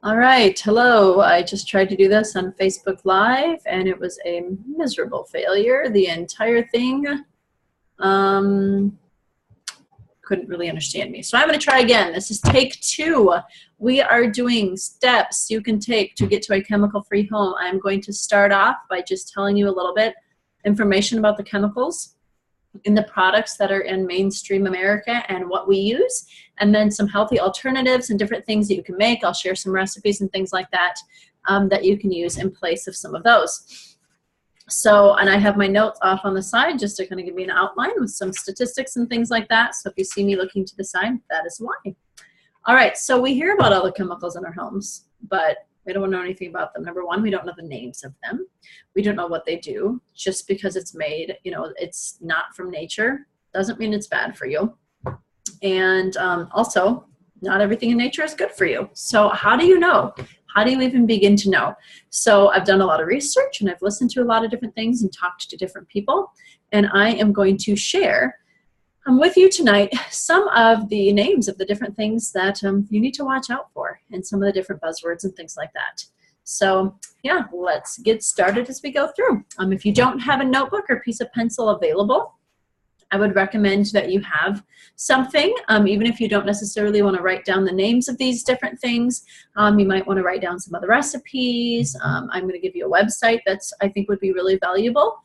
All right, hello. I just tried to do this on Facebook Live and it was a miserable failure. The entire thing couldn't really understand me. So I'm going to try again. This is take 2. We are doing steps you can take to get to a chemical-free home. I'm going to start off by just telling you a little bit information about the chemicals in the products that are in mainstream America and what we use, and then some healthy alternatives and different things that you can make. I'll share some recipes and things like that that you can use in place of some of those. So, and I have my notes off on the side just to kind of give me an outline with some statistics and things like that. So if you see me looking to the side, that is why. All right, so we hear about all the chemicals in our homes, but we don't know anything about them. Number one, we don't know the names of them. We don't know what they do. Just because it's made, it's not from nature, doesn't mean it's bad for you. And also, not everything in nature is good for you. So how do you know? How do you even begin to know? So I've done a lot of research and I've listened to a lot of different things and talked to different people. And I am going to share with you tonight some of the names of the different things that you need to watch out for and some of the different buzzwords and things like that. So yeah, let's get started as we go through. If you don't have a notebook or piece of pencil available, I would recommend that you have something, even if you don't necessarily want to write down the names of these different things. You might want to write down some of the recipes. I'm going to give you a website that's I think would be really valuable.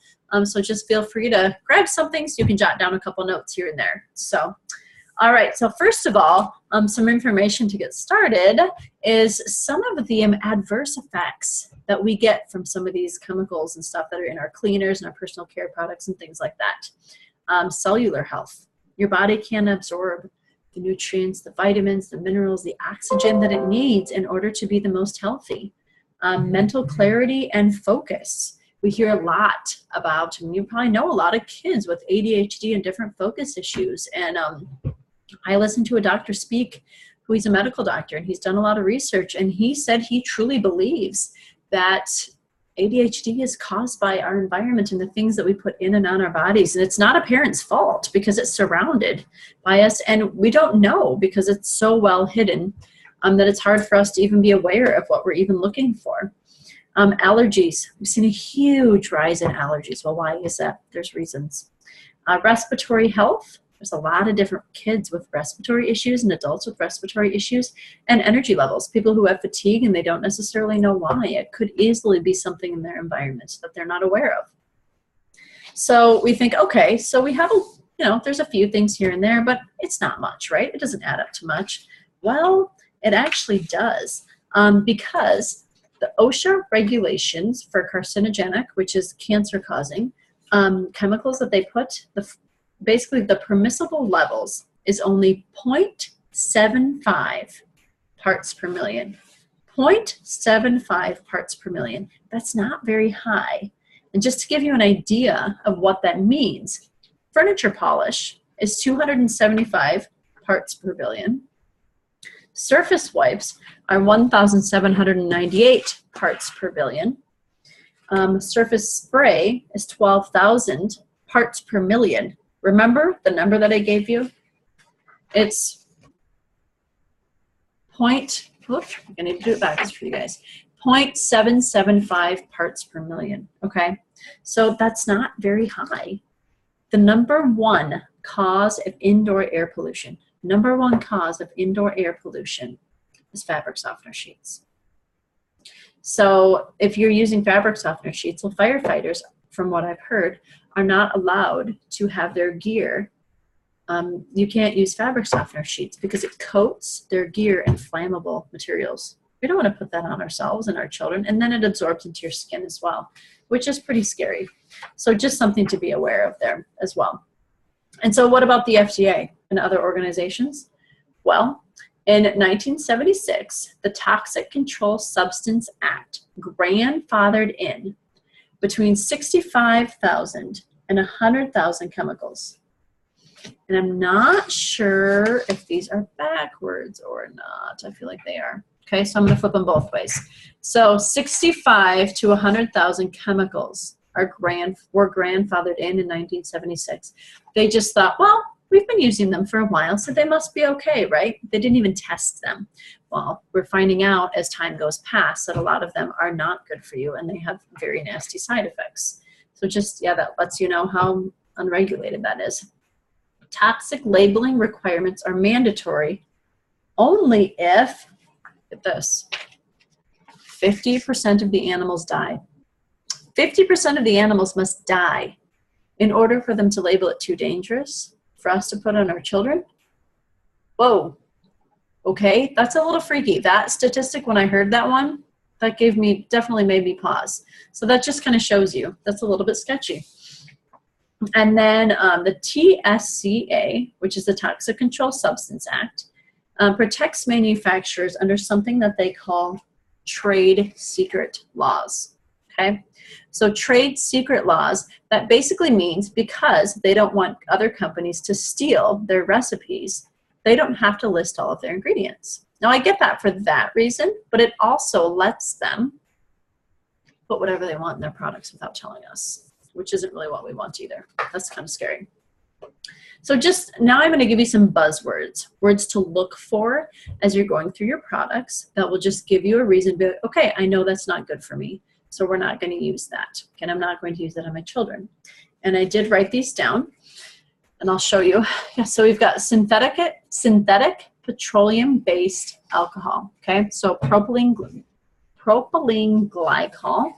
So just feel free to grab something so you can jot down a couple notes here and there. So, all right, so first of all, some information to get started is some of the adverse effects that we get from some of these chemicals and stuff that are in our cleaners and our personal care products and things like that. Cellular health. Your body can absorb the nutrients, the vitamins, the minerals, the oxygen that it needs in order to be the most healthy. Mental clarity and focus. We hear a lot about, and you probably know a lot of kids with ADHD and different focus issues. And I listened to a doctor speak who he's a medical doctor and he's done a lot of research, and he said he truly believes that ADHD is caused by our environment and the things that we put in and on our bodies. And it's not a parent's fault because it's surrounded by us and we don't know because it's so well hidden that it's hard for us to even be aware of what we're even looking for. Allergies. We've seen a huge rise in allergies. Well, why is that? There's reasons. Respiratory health. There's a lot of different kids with respiratory issues and adults with respiratory issues, and energy levels. People who have fatigue and they don't necessarily know why. It could easily be something in their environment that they're not aware of. So we think, okay, so we have, there's a few things here and there, but it's not much, right? It doesn't add up to much. Well, it actually does, because the OSHA regulations for carcinogenic, which is cancer-causing, chemicals that they put, basically the permissible levels is only 0.75 parts per million. 0.75 parts per million. That's not very high. And just to give you an idea of what that means, furniture polish is 275 parts per billion. Surface wipes are 1,798 parts per billion. Surface spray is 12,000 parts per million. Remember the number that I gave you? It's I'm going to do it backwards for you guys. 0.775 parts per million, okay? So that's not very high. The number one cause of indoor air pollution, is fabric softener sheets. So if you're using fabric softener sheets, well, firefighters, from what I've heard, are not allowed to have their gear. You can't use fabric softener sheets because it coats their gear in flammable materials. We don't want to put that on ourselves and our children, and then it absorbs into your skin as well, which is pretty scary. So just something to be aware of there as well. And so what about the FDA and other organizations? Well, in 1976, the Toxic Control Substance Act grandfathered in between 65,000 and 100,000 chemicals. And I'm not sure if these are backwards or not. I feel like they are. Okay, so I'm going to flip them both ways. So 65 to 100,000 chemicals were grandfathered in 1976. They just thought, well, we've been using them for a while, so they must be okay, right? They didn't even test them. Well, we're finding out as time goes past that a lot of them are not good for you and they have very nasty side effects. So just, yeah, that lets you know how unregulated that is. Toxic labeling requirements are mandatory only if, get this, 50% of the animals die. 50% of the animals must die in order for them to label it too dangerous for us to put on our children. Whoa. Okay, that's a little freaky. That statistic, when I heard that one, that definitely made me pause. So that just kind of shows you that's a little bit sketchy. And then the TSCA, which is the Toxic Control Substance Act, protects manufacturers under something that they call trade secret laws. Okay, so trade secret laws, that basically means because they don't want other companies to steal their recipes, they don't have to list all of their ingredients. Now I get that for that reason, but it also lets them put whatever they want in their products without telling us, which isn't really what we want either. That's kind of scary. So just now I'm going to give you some buzzwords, words to look for as you're going through your products that will just give you a reason to be like, okay, I know that's not good for me, so we're not going to use that. And I'm not going to use that on my children. And I did write these down, and I'll show you. Yeah, so we've got synthetic petroleum-based alcohol. Okay, so propylene glycol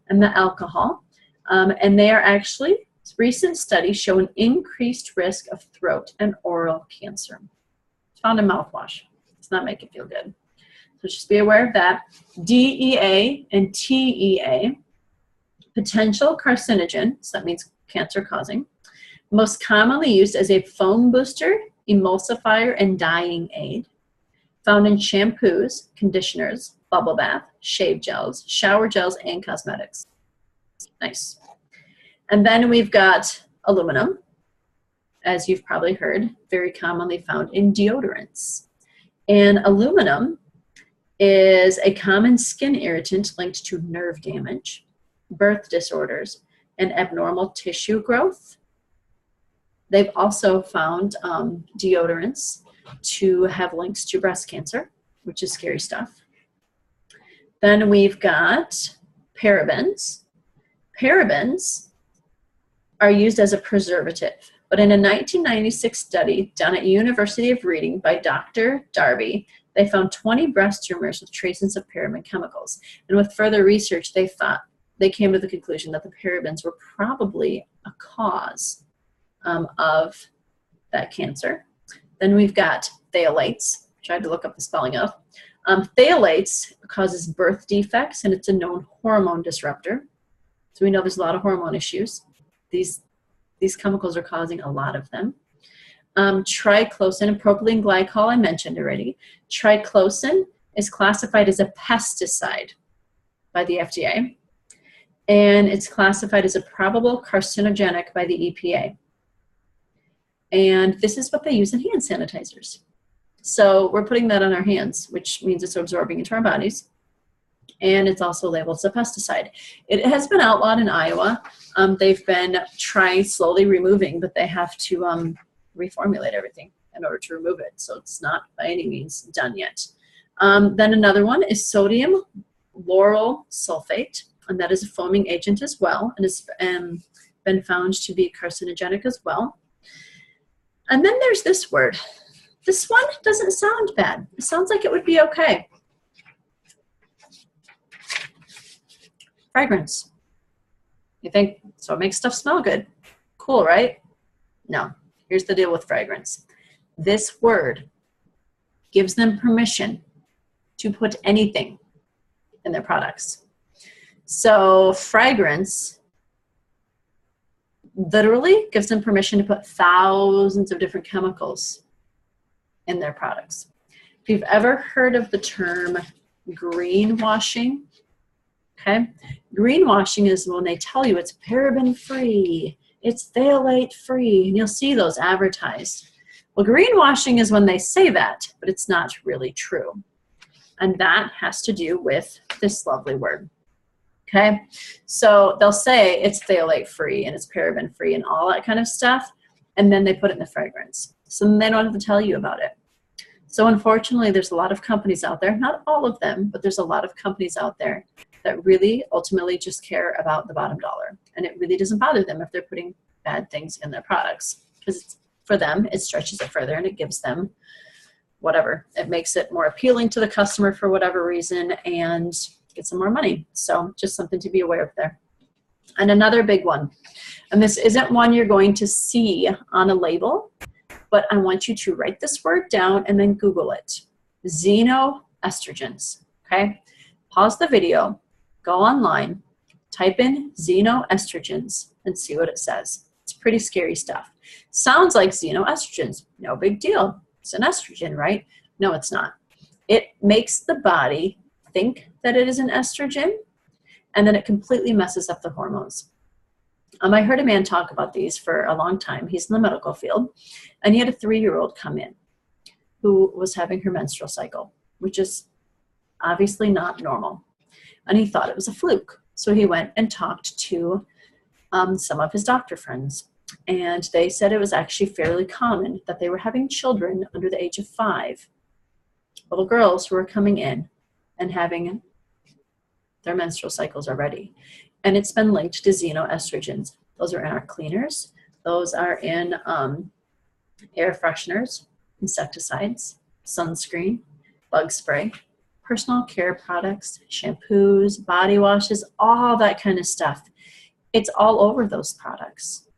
and the alcohol. And they are actually, recent studies show an increased risk of throat and oral cancer. It's found in mouthwash. It's not making it feel good. So just be aware of that. DEA and TEA, potential carcinogen, so that means cancer causing, most commonly used as a foam booster, emulsifier, and dyeing aid. Found in shampoos, conditioners, bubble bath, shave gels, shower gels, and cosmetics. Nice. And then we've got aluminum, as you've probably heard, very commonly found in deodorants. And aluminum is a common skin irritant linked to nerve damage, birth disorders, and abnormal tissue growth. They've also found deodorants to have links to breast cancer, which is scary stuff. Then we've got parabens. Parabens are used as a preservative, but in a 1996 study done at University of Reading by Dr. Darby, they found 20 breast tumors with traces of paraben chemicals. And with further research, they came to the conclusion that the parabens were probably a cause of that cancer. Then we've got phthalates, which I had to look up the spelling of. Phthalates causes birth defects, and it's a known hormone disruptor. So we know there's a lot of hormone issues. These chemicals are causing a lot of them. Triclosan and propylene glycol I mentioned already. Triclosan is classified as a pesticide by the FDA, and it's classified as a probable carcinogenic by the EPA. And this is what they use in hand sanitizers. So we're putting that on our hands, which means it's absorbing into our bodies. And it's also labeled as a pesticide. It has been outlawed in Iowa. They've been trying slowly removing, but they have to reformulate everything in order to remove it. So it's not by any means done yet. Then another one is sodium lauryl sulfate, and that is a foaming agent as well, and has been found to be carcinogenic as well. And then there's this word. This one doesn't sound bad. It sounds like it would be okay. Fragrance. You think, so it makes stuff smell good. Cool, right? No. Here's the deal with fragrance. This word gives them permission to put anything in their products. So fragrance literally gives them permission to put thousands of different chemicals in their products. If you've ever heard of the term greenwashing, okay? Greenwashing is when they tell you it's paraben-free, it's phthalate-free, and you'll see those advertised. Well, greenwashing is when they say that, but it's not really true. And that has to do with this lovely word, okay? So they'll say it's phthalate-free and it's paraben-free and all that kind of stuff, and then they put it in the fragrance. So then they don't have to tell you about it. So unfortunately, there's a lot of companies out there, not all of them, but there's a lot of companies out there that really ultimately just care about the bottom dollar. And it really doesn't bother them if they're putting bad things in their products, because for them, it stretches it further and it gives them whatever. It makes it more appealing to the customer for whatever reason and gets them more money. So just something to be aware of there. And another big one, and this isn't one you're going to see on a label, but I want you to write this word down and then Google it. Xenoestrogens, okay? Pause the video, go online, type in xenoestrogens and see what it says. It's pretty scary stuff. Sounds like xenoestrogens, no big deal. It's an estrogen, right? No, it's not. It makes the body think that it is an estrogen, and then it completely messes up the hormones. I heard a man talk about these for a long time. He's in the medical field, and he had a 3-year-old come in who was having her menstrual cycle, which is obviously not normal. And he thought it was a fluke. So he went and talked to some of his doctor friends, and they said it was actually fairly common that they were having children under the age of 5, little girls who were coming in and having their menstrual cycles already. And it's been linked to xenoestrogens. Those are in our cleaners. Those are in air fresheners, insecticides, sunscreen, bug spray, personal care products, shampoos, body washes, all that kind of stuff. It's all over those products.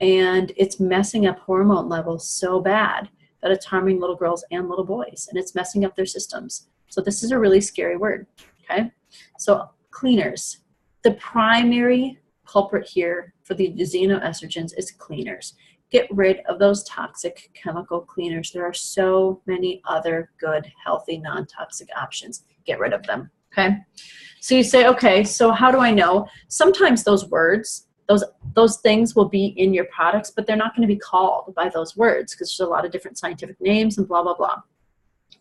And it's messing up hormone levels so bad that it's harming little girls and little boys, and it's messing up their systems. So this is a really scary word, okay? So cleaners. The primary culprit here for the xenoestrogens is cleaners. Get rid of those toxic chemical cleaners. There are so many other good, healthy, non-toxic options. Get rid of them, okay? So you say, okay, so how do I know? Sometimes those words, those things will be in your products, but they're not going to be called by those words because there's a lot of different scientific names and blah, blah, blah.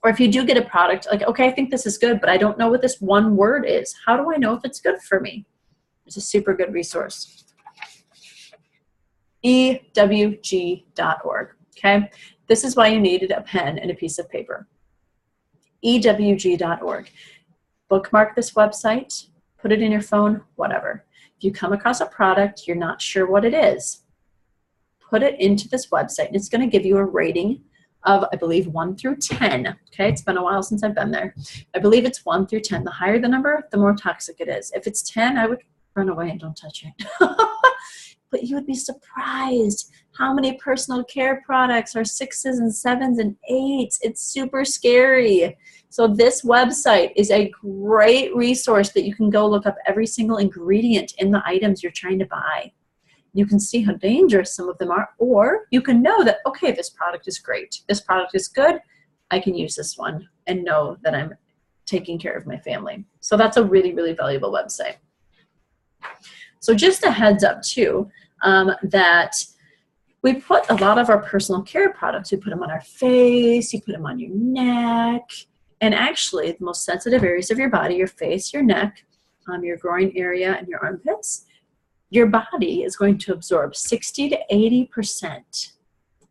Or if you do get a product, like, okay, I think this is good, but I don't know what this one word is. How do I know if it's good for me? It's a super good resource. EWG.org, okay? This is why you needed a pen and a piece of paper. EWG.org. Bookmark this website, put it in your phone, whatever. If you come across a product, you're not sure what it is, put it into this website, and it's going to give you a rating of, I believe, 1 through 10. Okay, it's been a while since I've been there. I believe it's 1 through 10. The higher the number, the more toxic it is. If it's 10, I would run away and don't touch it. But you would be surprised how many personal care products are 6s and 7s and 8s. It's super scary. So this website is a great resource that you can go look up every single ingredient in the items you're trying to buy. You can see how dangerous some of them are, or you can know that, okay, this product is great. This product is good. I can use this one and know that I'm taking care of my family. So that's a really, really valuable website. So just a heads up too, that we put a lot of our personal care products, we put them on our face, you put them on your neck, and actually the most sensitive areas of your body, your face, your neck, your groin area, and your armpits, your body is going to absorb 60 to 80%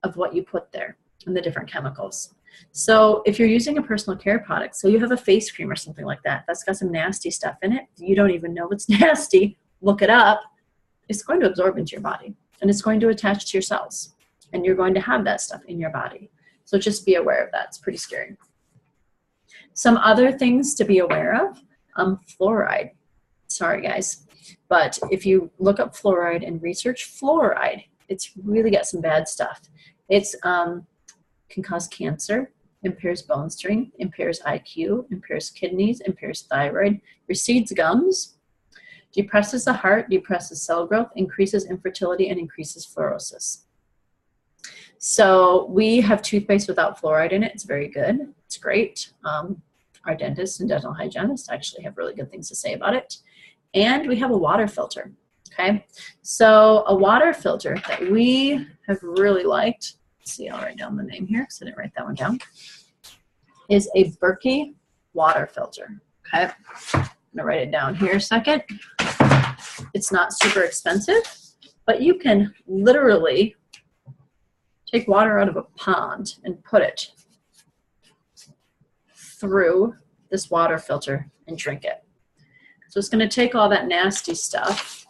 of what you put there and the different chemicals. So if you're using a personal care product, so you have a face cream or something like that, that's got some nasty stuff in it, you don't even know it's nasty, look it up, it's going to absorb into your body and it's going to attach to your cells and you're going to have that stuff in your body. So just be aware of that. It's pretty scary. Some other things to be aware of, fluoride. Sorry guys, but if you look up fluoride and research fluoride, it's really got some bad stuff. It's can cause cancer, impairs bone strength, impairs IQ, impairs kidneys, impairs thyroid, recedes gums, depresses the heart, depresses cell growth, increases infertility, and increases fluorosis. So we have toothpaste without fluoride in it. It's very good. It's great. Our dentists and dental hygienists actually have really good things to say about it. And we have a water filter, okay? So a water filter that we have really liked, let's see, I'll write down the name here because I didn't write that one down, is a Berkey water filter, okay? I'm gonna write it down here a second. It's not super expensive, but you can literally take water out of a pond and put it through this water filter and drink it. So it's going to take all that nasty stuff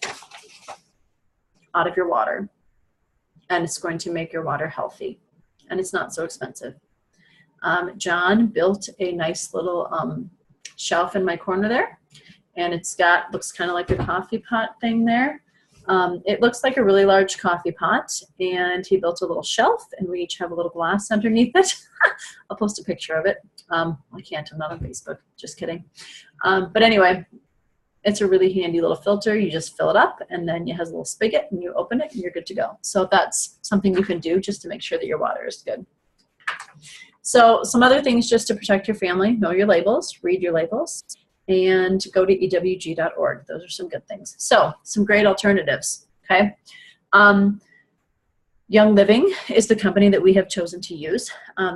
out of your water, and it's going to make your water healthy, and it's not so expensive. John built a nice little shelf in my corner there, and looks kind of like a coffee pot thing there. It looks like a really large coffee pot, and he built a little shelf, and we each have a little glass underneath it. I'll post a picture of it. I can't, I'm not on Facebook, just kidding. But anyway, it's a really handy little filter. You just fill it up, and then it has a little spigot, and you open it, and you're good to go. So that's something you can do just to make sure that your water is good. So some other things just to protect your family: know your labels, read your labels, and go to ewg.org. Those are some good things. So some great alternatives, okay? Young Living is the company that we have chosen to use.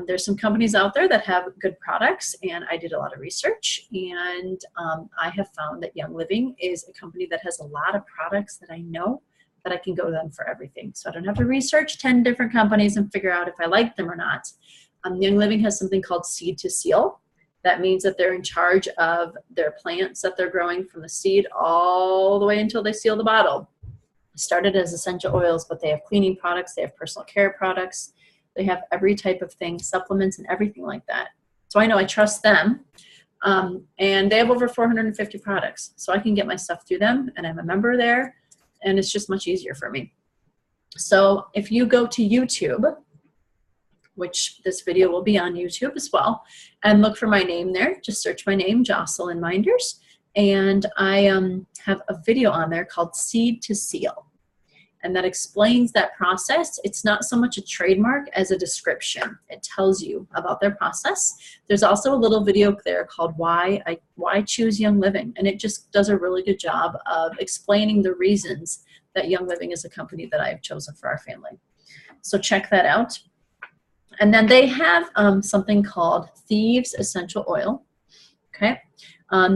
There's some companies out there that have good products, and I did a lot of research, and I have found that Young Living is a company that has a lot of products that I know that I can go to them for everything. So I don't have to research 10 different companies and figure out if I like them or not. Young Living has something called Seed to Seal. That means that they're in charge of their plants that they're growing from the seed all the way until they seal the bottle. It started as essential oils, but they have cleaning products, they have personal care products, they have every type of thing, supplements and everything like that. So I know I trust them, and they have over 450 products. So I can get my stuff through them, and I'm a member there, and it's just much easier for me. So if you go to YouTube, which this video will be on YouTube as well, and look for my name there. Just search my name, Jocelyn Minders, and I have a video on there called Seed to Seal, and that explains that process. It's not so much a trademark as a description. It tells you about their process. There's also a little video there called Why Choose Young Living, and it just does a really good job of explaining the reasons that Young Living is a company that I've chosen for our family. So check that out. And then they have something called Thieves Essential Oil. Okay,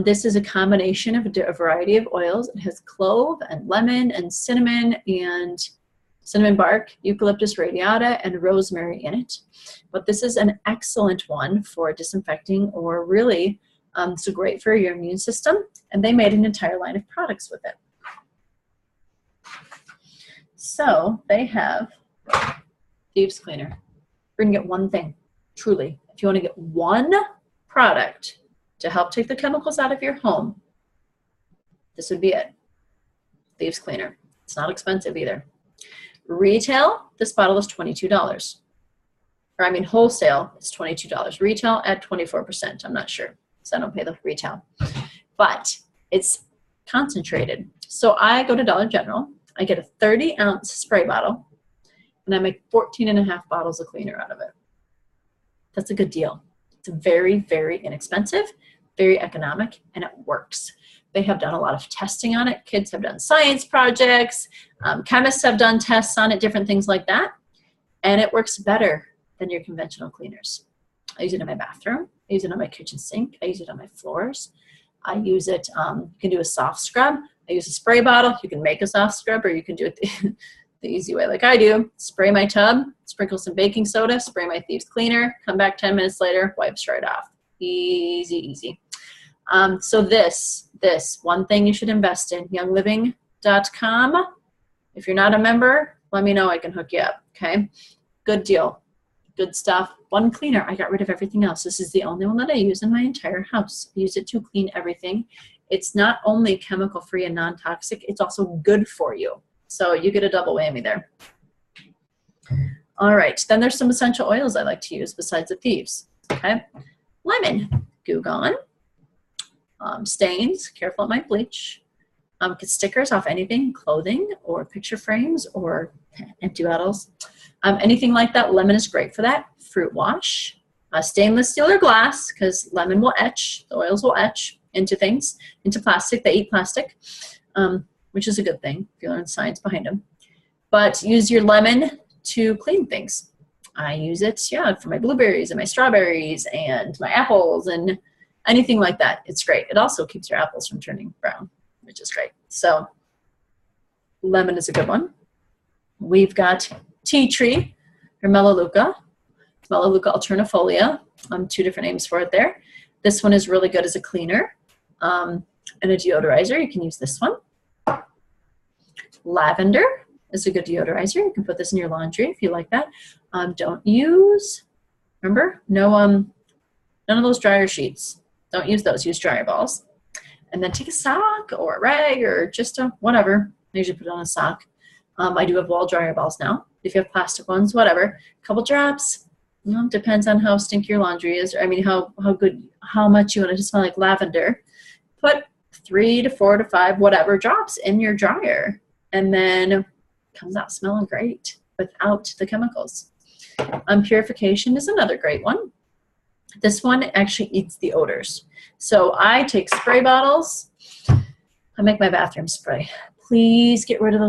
this is a combination of a variety of oils. It has clove and lemon and cinnamon bark, eucalyptus radiata, and rosemary in it. But this is an excellent one for disinfecting, or really, so great for your immune system. And they made an entire line of products with it. So they have Thieves Cleaner. We're gonna get one thing, truly. If you wanna get one product to help take the chemicals out of your home, this would be it. Thieves Cleaner. It's not expensive either. Retail, this bottle is $22. Or I mean wholesale, it's $22. Retail at 24%, I'm not sure, because I don't pay the retail. But it's concentrated. So I go to Dollar General, I get a 30-ounce spray bottle, and I make 14.5 bottles of cleaner out of it. That's a good deal. It's very, very inexpensive, very economic, and it works. They have done a lot of testing on it. Kids have done science projects. Chemists have done tests on it, different things like that. And it works better than your conventional cleaners. I use it in my bathroom. I use it on my kitchen sink. I use it on my floors. I use it, you can do a soft scrub. I use a spray bottle. You can make a soft scrub, or you can do it the easy way like I do. Spray my tub, sprinkle some baking soda, spray my Thieves Cleaner, come back 10 minutes later, wipes right off. Easy, easy. So this one thing you should invest in, youngliving.com. If you're not a member, let me know, I can hook you up, okay? Good deal, good stuff. One cleaner, I got rid of everything else. This is the only one that I use in my entire house. I use it to clean everything. It's not only chemical-free and non-toxic, it's also good for you. So you get a double whammy there. All right, then there's some essential oils I like to use besides the Thieves, okay? Lemon, Goo Gone, stains, careful it might bleach. Get stickers off anything, clothing or picture frames or empty bottles. Anything like that, lemon is great for that. Fruit wash, stainless steel or glass, because lemon will etch, the oils will etch into things, into plastic. They eat plastic, which is a good thing if you learn science behind them. But use your lemon to clean things. I use it, yeah, for my blueberries and my strawberries and my apples and anything like that. It's great. It also keeps your apples from turning brown, which is great. So lemon is a good one. We've got tea tree. or Melaleuca alternifolia. 2 different names for it there. This one is really good as a cleaner and a deodorizer. You can use this one. Lavender is a good deodorizer. You can put this in your laundry if you like that. Don't use, remember, no, none of those dryer sheets. Don't use those. Use dryer balls. And then take a sock or a rag or just a whatever. I usually put it on a sock. I do have wall dryer balls now. If you have plastic ones, whatever. A couple drops. You know, depends on how stinky your laundry is. Or, I mean, how much you want it to smell like lavender. Put 3 to 4 to 5 whatever drops in your dryer, and then it comes out smelling great without the chemicals. Purification is another great one. This one actually eats the odors. So I take spray bottles. I make my bathroom spray. Please get rid of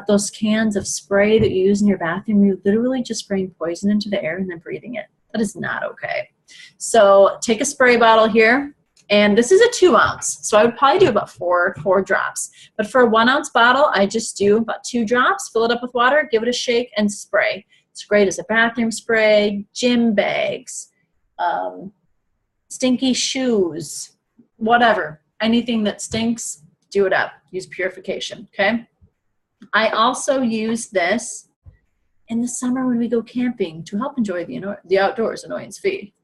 those cans of spray that you use in your bathroom. You're literally just spraying poison into the air and then breathing it. That is not okay. So take a spray bottle here, and this is a 2 ounce. So I would probably do about four drops. But for a 1 ounce bottle, I just do about 2 drops, fill it up with water, give it a shake, and spray. It's great as a bathroom spray, gym bags, stinky shoes, whatever. Anything that stinks, do it up. Use purification, okay? I also use this in the summer when we go camping to help enjoy the outdoors annoyance-free,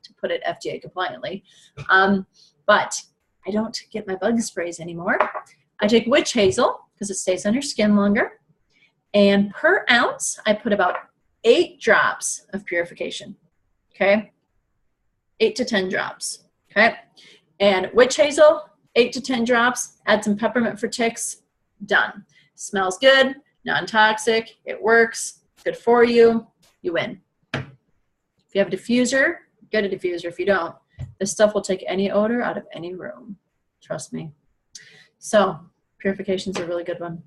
to put it FDA compliantly. But I don't get my bug sprays anymore. I take witch hazel because it stays on your skin longer. And per ounce, I put about 8 drops of purification, okay? 8 to 10 drops, okay? And witch hazel, 8 to 10 drops, add some peppermint for ticks, done. Smells good, non-toxic, it works, good for you, you win. If you have a diffuser, get a diffuser. If you don't, this stuff will take any odor out of any room, trust me. So purification's a really good one.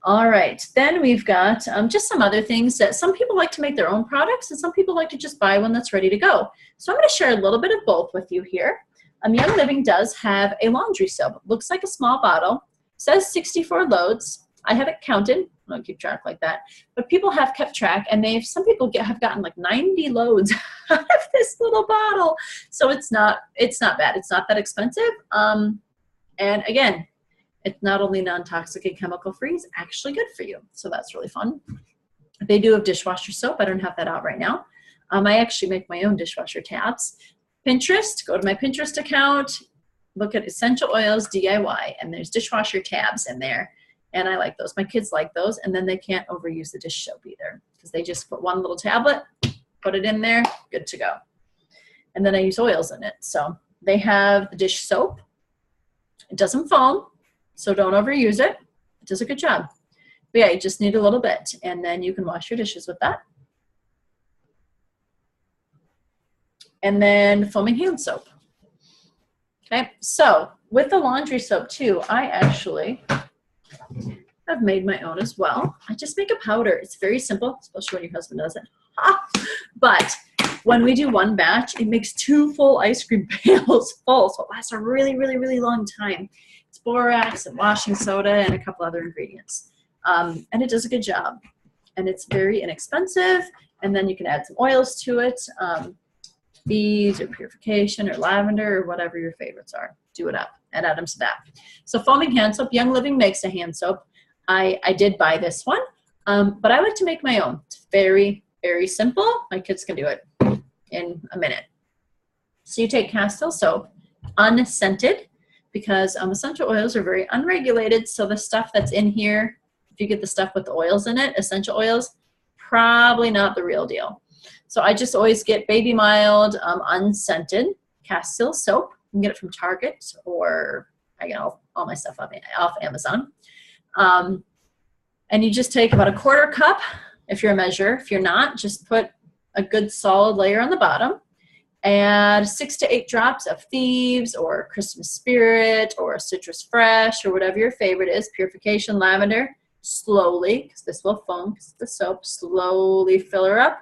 All right, then we've got just some other things that some people like to make their own products and some people like to just buy one that's ready to go. So I'm going to share a little bit of both with you here. Young Living does have a laundry soap. It looks like a small bottle. It says 64 loads. I haven't counted. I don't keep track like that. But people have kept track, and some people have gotten like 90 loads out of this little bottle. So it's not bad. It's not that expensive. And again, it's not only non-toxic and chemical-free, it's actually good for you. So that's really fun. They do have dishwasher soap. I don't have that out right now. I actually make my own dishwasher tabs. Pinterest, go to my Pinterest account, look at essential oils DIY, and there's dishwasher tabs in there. And I like those. My kids like those, and then they can't overuse the dish soap either because they just put one little tablet, put it in there, good to go. And then I use oils in it. So they have the dish soap. It doesn't foam, so don't overuse it. It does a good job. But yeah, you just need a little bit, and then you can wash your dishes with that. And then foaming hand soap. Okay, so with the laundry soap too, I actually have made my own as well. I just make a powder. It's very simple, especially when your husband does it. But when we do one batch, it makes 2 full ice cream pails full, so it lasts a really, really, really long time. It's borax and washing soda and a couple other ingredients. And it does a good job. And it's very inexpensive, and then you can add some oils to it. Bees or purification or lavender or whatever your favorites are. Do it up and add them to that. So foaming hand soap, Young Living makes a hand soap. I did buy this one, but I like to make my own. It's very, very simple. My kids can do it in a minute. So you take Castile soap, unscented, because essential oils are very unregulated. So the stuff that's in here, if you get the stuff with the oils in it, essential oils, probably not the real deal. So I just always get Baby Mild, unscented Castile soap. You can get it from Target, or I get all my stuff off Amazon. And you just take about a 1/4 cup if you're a measure. If you're not, just put a good solid layer on the bottom. Add 6 to 8 drops of Thieves or Christmas Spirit or Citrus Fresh or whatever your favorite is. Purification lavender. Slowly, because this will foam, because the soap, slowly fill her up.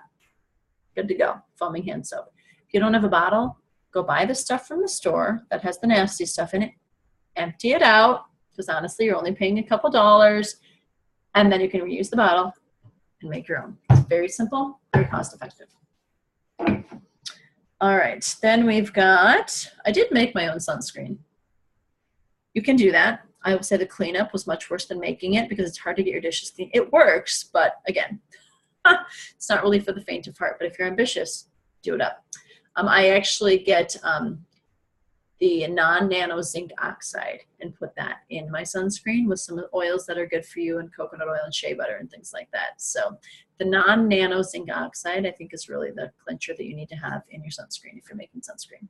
Good to go. Foaming hand soap. If you don't have a bottle, go buy the stuff from the store that has the nasty stuff in it. Empty it out, because honestly, you're only paying a couple dollars, and then you can reuse the bottle and make your own. It's very simple, very cost effective. All right, then we've got, I did make my own sunscreen. You can do that. I would say the cleanup was much worse than making it because it's hard to get your dishes clean. It works, but again, it's not really for the faint of heart, but if you're ambitious, do it up. I actually get the non-nano zinc oxide and put that in my sunscreen with some oils that are good for you and coconut oil and shea butter and things like that. So the non-nano zinc oxide, I think, is really the clincher that you need to have in your sunscreen if you're making sunscreen.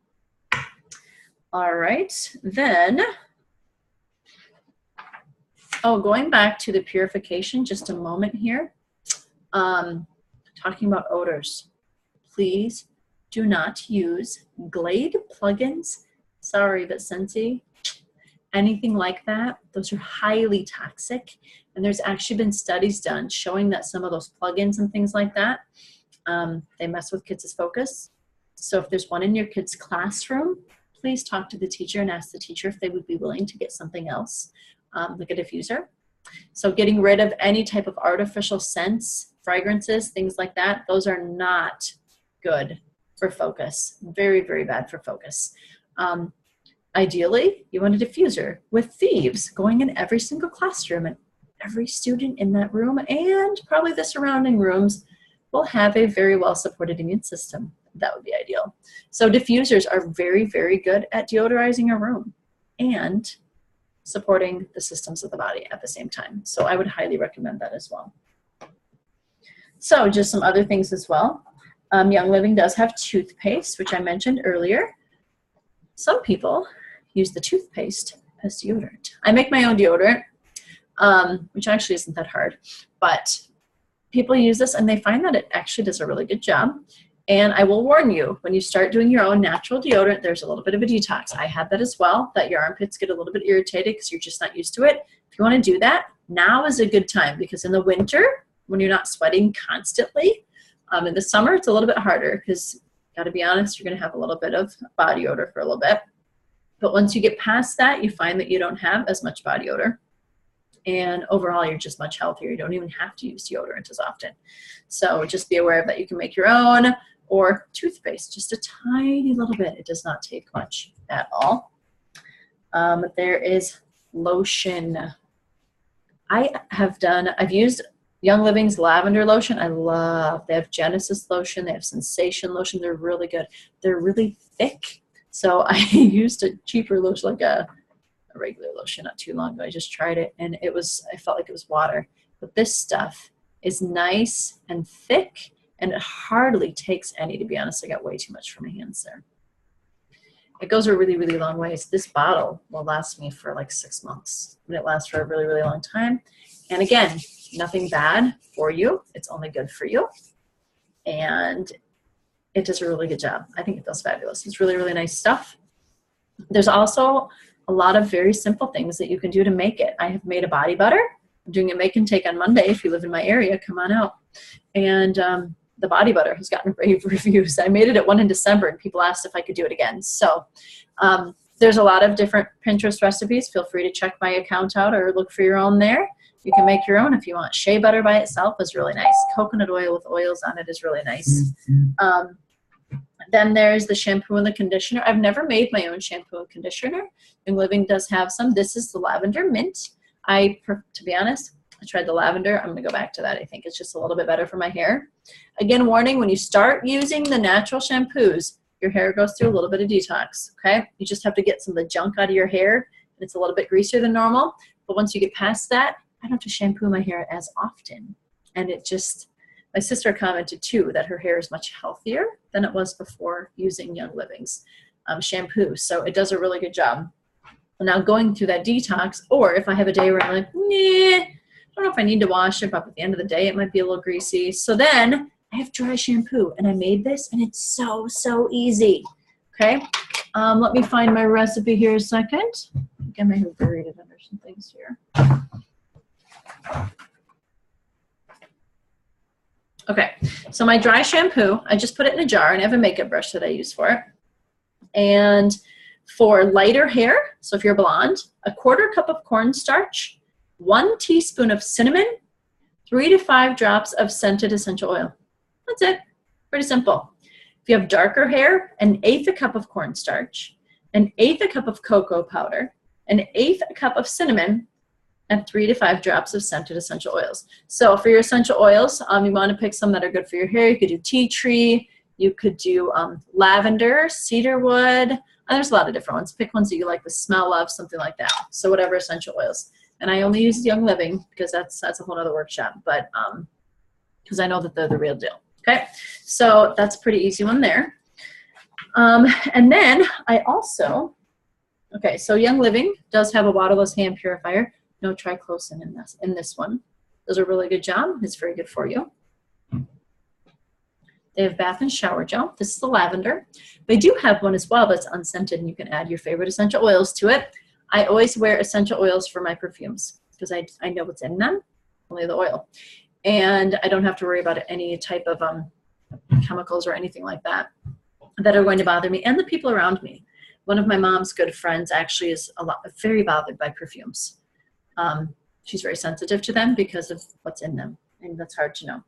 All right, then, going back to the purification, just a moment here. Talking about odors, please do not use Glade plugins. Sorry, but Scentsy, anything like that, those are highly toxic. And there's actually been studies done showing that some of those plugins and things like that, they mess with kids' focus. So if there's one in your kid's classroom, please talk to the teacher and ask the teacher if they would be willing to get something else, like a diffuser. So getting rid of any type of artificial scents, fragrances, things like that, those are not good for focus. Very, very bad for focus. Ideally, you want a diffuser with thieves going in every single classroom, and every student in that room and probably the surrounding rooms will have a very well supported immune system. That would be ideal. So diffusers are very, very good at deodorizing a room and supporting the systems of the body at the same time. So I would highly recommend that as well. So just some other things as well. Young Living does have toothpaste, which I mentioned earlier. Some people use the toothpaste as deodorant. I make my own deodorant, which actually isn't that hard, but people use this and they find that it actually does a really good job. And I will warn you, when you start doing your own natural deodorant, there's a little bit of a detox. I had that as well, that your armpits get a little bit irritated because you're just not used to it. If you want to do that, now is a good time, because in the winter, when you're not sweating constantly, in the summer, it's a little bit harder because, got to be honest, you're going to have a little bit of body odor for a little bit. But once you get past that, you find that you don't have as much body odor. And overall, you're just much healthier. You don't even have to use deodorant as often. So just be aware of that. You can make your own, or toothpaste, just a tiny little bit. It does not take much at all. There is lotion. I've used Young Living's lavender lotion. They have Genesis lotion. They have Sensation lotion. They're really good. They're really thick. So I used a cheaper lotion, like a regular lotion, not too long ago. I just tried it and I felt like it was water. But this stuff is nice and thick, and it hardly takes any, to be honest. I got way too much for my hands there. It goes a really, really long way. So this bottle will last me for like 6 months. And it lasts for a really, really long time. And again, nothing bad for you. It's only good for you. And it does a really good job. I think it does fabulous. It's really, really nice stuff. There's also a lot of very simple things that you can do to make it. I have made a body butter. I'm doing a make and take on Monday. If you live in my area, come on out. And the body butter has gotten rave reviews. I made it at one in December, and people asked if I could do it again. So there's a lot of different Pinterest recipes. Feel free to check my account out or look for your own there. You can make your own if you want. Shea butter by itself is really nice. Coconut oil with oils on it is really nice. Then there's the shampoo and the conditioner. I've never made my own shampoo and conditioner. Young Living does have some. This is the lavender mint. To be honest, I tried the lavender. I'm going to go back to that. I think it's just a little bit better for my hair. Again, warning, when you start using the natural shampoos, your hair goes through a little bit of detox, okay? You just have to get some of the junk out of your hair. It's a little bit greasier than normal. But once you get past that, I don't have to shampoo my hair as often. And it just, my sister commented too that her hair is much healthier than it was before using Young Living's shampoo. So it does a really good job. Now going through that detox, or if I have a day where I'm like, nah, I don't know if I need to wash it, but at the end of the day, it might be a little greasy. So then I have dry shampoo, and I made this, and it's so, so easy. Okay. Let me find my recipe here a second. I think I may have buried it under some things here. Okay, so my dry shampoo, I just put it in a jar, and I have a makeup brush that I use for it. And for lighter hair, so if you're blonde, 1/4 cup of cornstarch, 1 teaspoon of cinnamon, 3 to 5 drops of scented essential oil. That's it. Pretty simple. If you have darker hair, 1/8 a cup of cornstarch, 1/8 a cup of cocoa powder, 1/8 a cup of cinnamon, and 3 to 5 drops of scented essential oils. So for your essential oils, you want to pick some that are good for your hair. You could do tea tree, you could do lavender, cedarwood, and there's a lot of different ones. Pick ones that you like the smell of, something like that. So whatever essential oils. And I only use Young Living because that's a whole other workshop, but because I know that they're the real deal. Okay, so that's a pretty easy one there. And then I also, okay, so Young Living does have a waterless hand purifier. No triclosan in this one. Does a really good job. It's very good for you. They have bath and shower gel. This is the lavender. They do have one as well that's unscented, and you can add your favorite essential oils to it. I always wear essential oils for my perfumes because I know what's in them, only the oil. And I don't have to worry about any type of chemicals or anything like that are going to bother me and the people around me. One of my mom's good friends actually is very bothered by perfumes. She's very sensitive to them because of what's in them, and that's hard to know.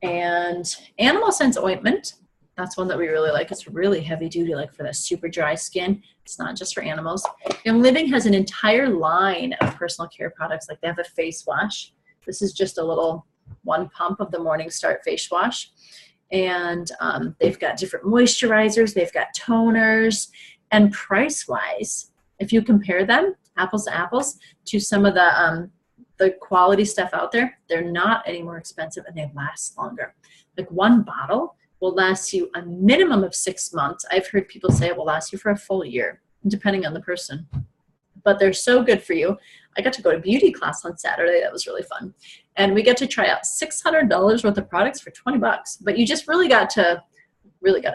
And Animal Sense ointment, that's one that we really like. It's really heavy duty, like for that super dry skin. It's not just for animals. Young Living has an entire line of personal care products. Like they have a face wash. This is just a little 1 pump of the Morning Start face wash. And they've got different moisturizers. They've got toners. And price-wise, if you compare them, apples to apples, to some of the quality stuff out there, they're not any more expensive and they last longer. Like 1 bottle will last you a minimum of 6 months. I've heard people say it will last you for a full year, depending on the person. But they're so good for you. I got to go to beauty class on Saturday. That was really fun. And we got to try out $600 worth of products for 20 bucks. But you just really got a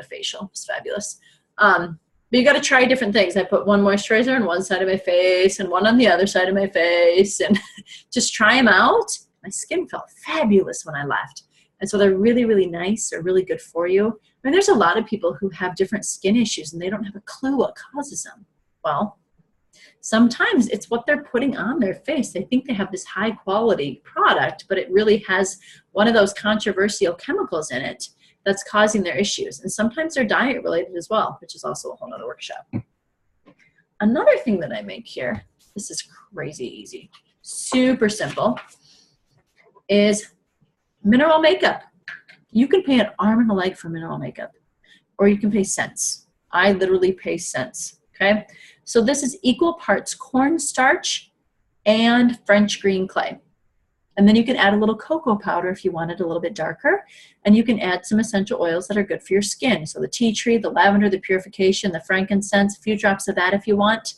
facial. It's fabulous. But you got to try different things. I put 1 moisturizer on one side of my face and 1 on the other side of my face, and just try them out. My skin felt fabulous when I left. And so they're really, really nice. They're really good for you. I mean, there's a lot of people who have different skin issues and they don't have a clue what causes them. Well, sometimes it's what they're putting on their face. They think they have this high quality product, but it really has one of those controversial chemicals in it that's causing their issues. And sometimes they're diet related as well, which is also a whole other workshop. Another thing that I make here, this is crazy easy, super simple, is mineral makeup. You can pay an arm and a leg for mineral makeup, or you can pay cents. I literally pay cents, okay? So this is equal parts cornstarch and French green clay. And then you can add a little cocoa powder if you want it a little bit darker. And you can add some essential oils that are good for your skin. So the tea tree, the lavender, the purification, the frankincense, a few drops of that if you want.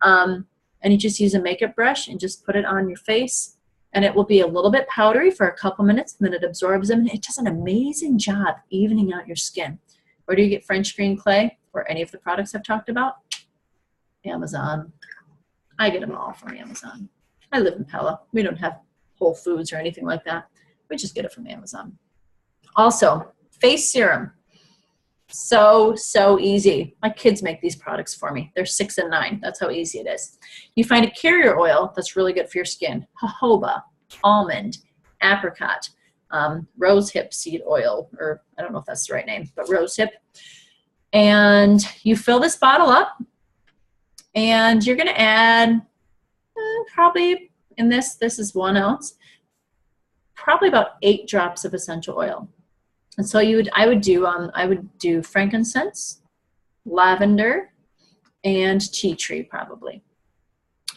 And you just use a makeup brush and just put it on your face. And it will be a little bit powdery for a couple minutes, and then it absorbs them. And it does an amazing job evening out your skin. Where do you get French green clay or any of the products I've talked about? Amazon. I get them all from Amazon. I live in Pella. We don't have Whole Foods or anything like that. We just get it from Amazon. Also, face serum. So easy. My kids make these products for me. They're 6 and 9. That's how easy it is. You find a carrier oil that's really good for your skin. Jojoba, almond, apricot, rosehip seed oil, or I don't know if that's the right name, but rosehip. And you fill this bottle up, and you're going to add probably in this is 1 ounce, probably about 8 drops of essential oil. And so I would do frankincense, lavender, and tea tree probably.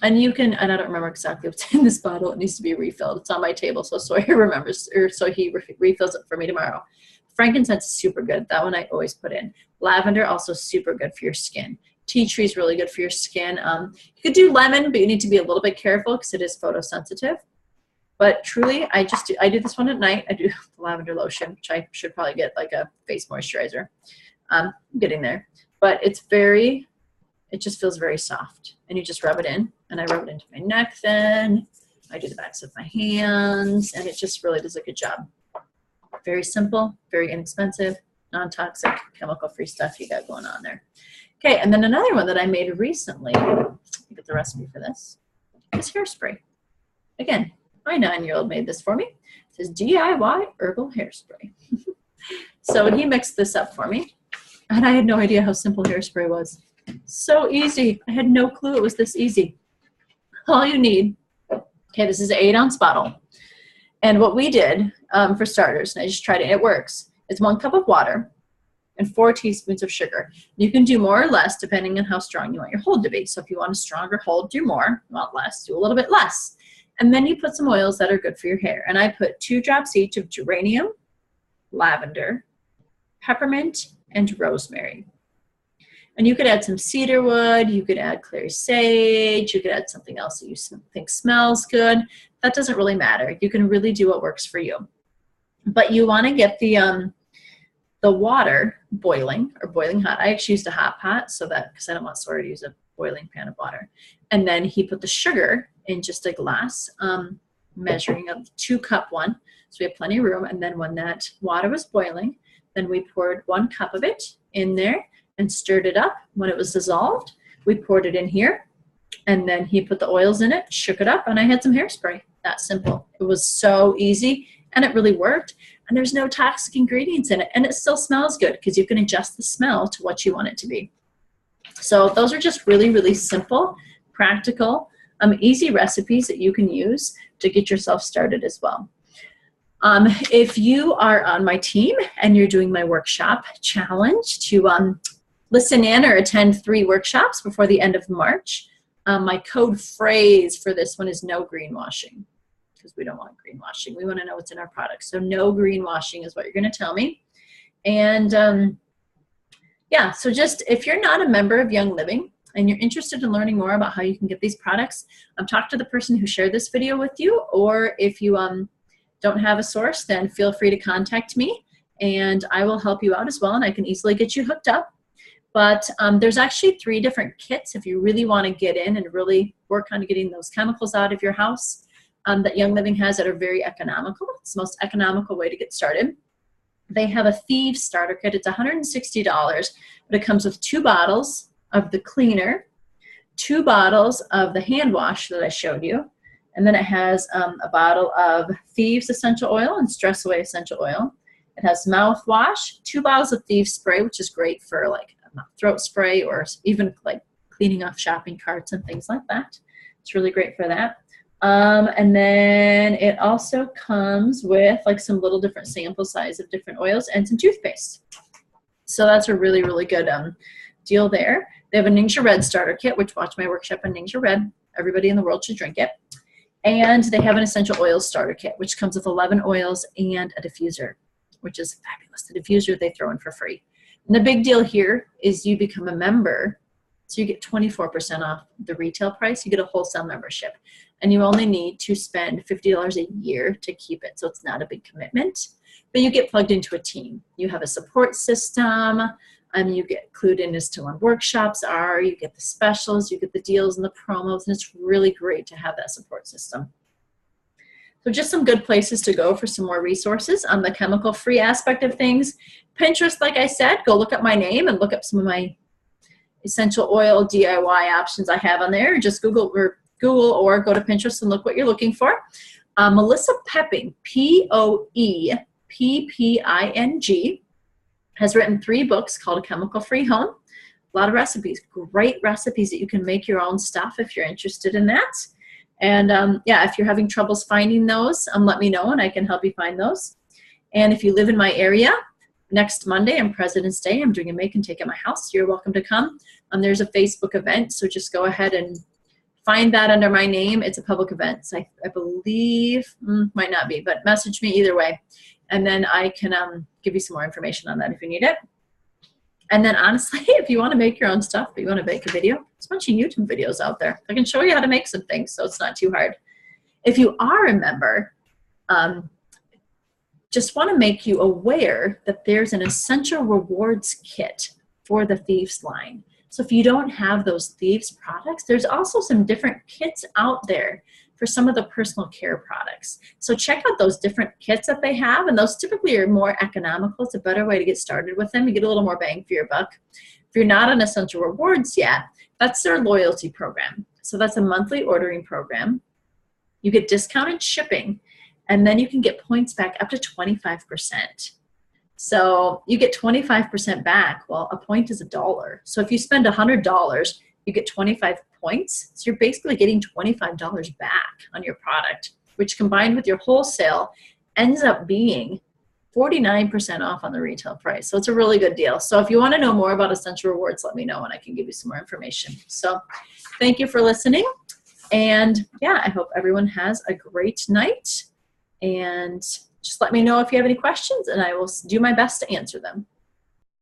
And you can, and I don't remember exactly what's in this bottle. It needs to be refilled. It's on my table, so Sawyer remembers, or so he refills it for me tomorrow. Frankincense is super good. That one I always put in. Lavender, also super good for your skin. Tea tree is really good for your skin. You could do lemon, but you need to be a little bit careful because it is photosensitive. But truly, I do this one at night. I do the lavender lotion, which I should probably get like a face moisturizer. I'm getting there. But it just feels very soft. And you just rub it in. And I rub it into my neck then. I do the backs of my hands. And it just really does a good job. Very simple, very inexpensive, non-toxic, chemical-free stuff you got going on there. Okay, and then another one that I made recently, get the recipe for this, is hairspray. Again, My 9-year-old made this for me. It says DIY herbal hairspray. So he mixed this up for me. And I had no idea how simple hairspray was. So easy. I had no clue it was this easy. All you need, okay, this is an 8-ounce bottle. And what we did for starters, and I just tried it, it works, is 1 cup of water and 4 teaspoons of sugar. You can do more or less depending on how strong you want your hold to be. So if you want a stronger hold, do more. If you want less, do a little bit less. And then you put some oils that are good for your hair. And I put 2 drops each of geranium, lavender, peppermint, and rosemary. And you could add some cedar wood, you could add clary sage, you could add something else that you think smells good. That doesn't really matter. You can really do what works for you. But you want to get the water boiling or boiling hot. I actually used a hot pot so that, because I don't want Sawyer to use a boiling pan of water. And then he put the sugar in just a glass, measuring a 2-cup one. So we have plenty of room. And then when that water was boiling, then we poured 1 cup of it in there and stirred it up. When it was dissolved, we poured it in here. And then he put the oils in it, shook it up, and I had some hairspray. That simple. It was so easy, and it really worked. And there's no toxic ingredients in it. And it still smells good because you can adjust the smell to what you want it to be. So those are just really, really simple, practical, easy recipes that you can use to get yourself started as well. If you are on my team and you're doing my workshop challenge to listen in or attend 3 workshops before the end of March, my code phrase for this one is no greenwashing, because we don't want greenwashing. We want to know what's in our products. So no greenwashing is what you're going to tell me. And yeah, so just if you're not a member of Young Living and you're interested in learning more about how you can get these products, talk to the person who shared this video with you. Or if you don't have a source, then feel free to contact me and I will help you out as well, and I can easily get you hooked up. But there's actually 3 different kits if you really want to get in and really work on getting those chemicals out of your house that Young Living has that are very economical. It's the most economical way to get started. They have a Thieves starter kit. It's $160, but it comes with 2 bottles of the cleaner, 2 bottles of the hand wash that I showed you, and then it has a bottle of Thieves essential oil and Stress Away essential oil. It has mouthwash, 2 bottles of Thieves spray, which is great for like throat spray or even like cleaning off shopping carts and things like that. It's really great for that. And then it also comes with like some little different sample size of different oils and some toothpaste. So that's a really, really good deal there. They have a Ningxia Red starter kit, which watch my workshop on Ningxia Red. Everybody in the world should drink it. And they have an essential oils starter kit, which comes with 11 oils and a diffuser, which is fabulous. The diffuser they throw in for free. And the big deal here is you become a member, so you get 24% off the retail price. You get a wholesale membership, and you only need to spend $50 a year to keep it, so it's not a big commitment. But you get plugged into a team. You have a support system, you get included as to when workshops are, you get the specials, you get the deals and the promos, and it's really great to have that support system. So just some good places to go for some more resources on the chemical-free aspect of things. Pinterest, like I said, go look up my name and look up some of my essential oil DIY options I have on there. Just Google or go to Pinterest and look what you're looking for. Melissa Pepping, Poepping, has written 3 books called A Chemical-Free Home. A lot of recipes, great recipes that you can make your own stuff if you're interested in that. And yeah, if you're having troubles finding those, let me know and I can help you find those. And if you live in my area, next Monday on President's Day, I'm doing a make and take at my house. You're welcome to come. There's a Facebook event, so just go ahead and find that under my name. It's a public event. So I believe, might not be, but message me either way. And then I can give you some more information on that if you need it. And then honestly, if you want to make your own stuff, but you want to make a video, there's a bunch of YouTube videos out there. I can show you how to make some things, so it's not too hard. If you are a member, just want to make you aware that there's an essential rewards kit for the Thieves line. So if you don't have those Thieves products, there's also some different kits out there for some of the personal care products. So check out those different kits that they have, and those typically are more economical. It's a better way to get started with them. You get a little more bang for your buck. If you're not on Essential Rewards yet, that's their loyalty program. So that's a monthly ordering program. You get discounted shipping, and then you can get points back up to 25%. So you get 25% back. Well, a point is $1. So if you spend $100, you get 25 points. So you're basically getting $25 back on your product, which combined with your wholesale ends up being 49% off on the retail price. So it's a really good deal. So if you want to know more about Essential Rewards, let me know and I can give you some more information. So thank you for listening. And yeah, I hope everyone has a great night. And just let me know if you have any questions and I will do my best to answer them.